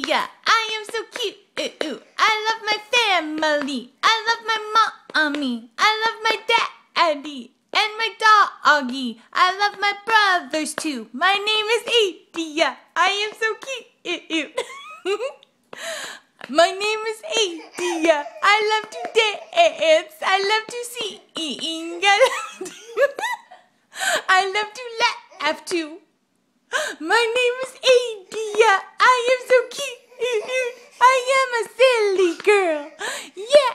yeah, I am so cute. I love my family. I love my mommy. I love my daddy and my doggy. I love my brothers too. My name is Adia. I am so cute. My name is Adia. I love to dance. I love to sing. I love to laugh too. My name is Adia. I am so cute. I am a silly girl. Yeah,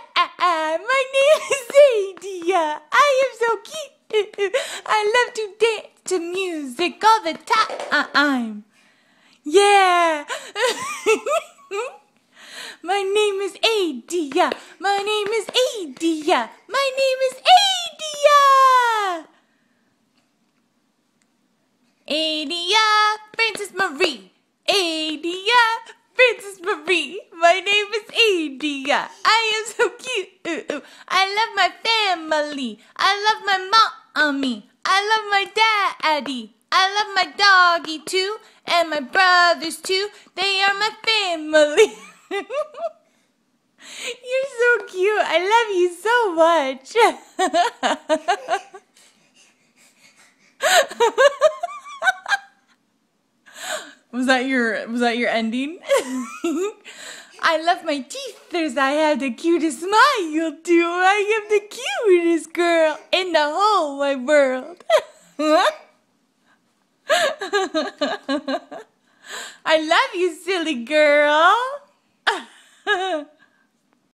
my name is Adia. I am so cute. I love to dance to music all the time. Yeah. My name is Adia. My name is Adia. My name is Adia. Adia, Princess Marie. Adia, Princess Marie. My name is Adia. I am so cute. I love my family. I love my mommy. I love my daddy. I love my doggy too. And my brothers too. They are my family. You're so cute. I love you so much. Was that your ending? I love my teethers. I have the cutest smile too. I am the cutest girl in the whole wide world. I love you, silly girl.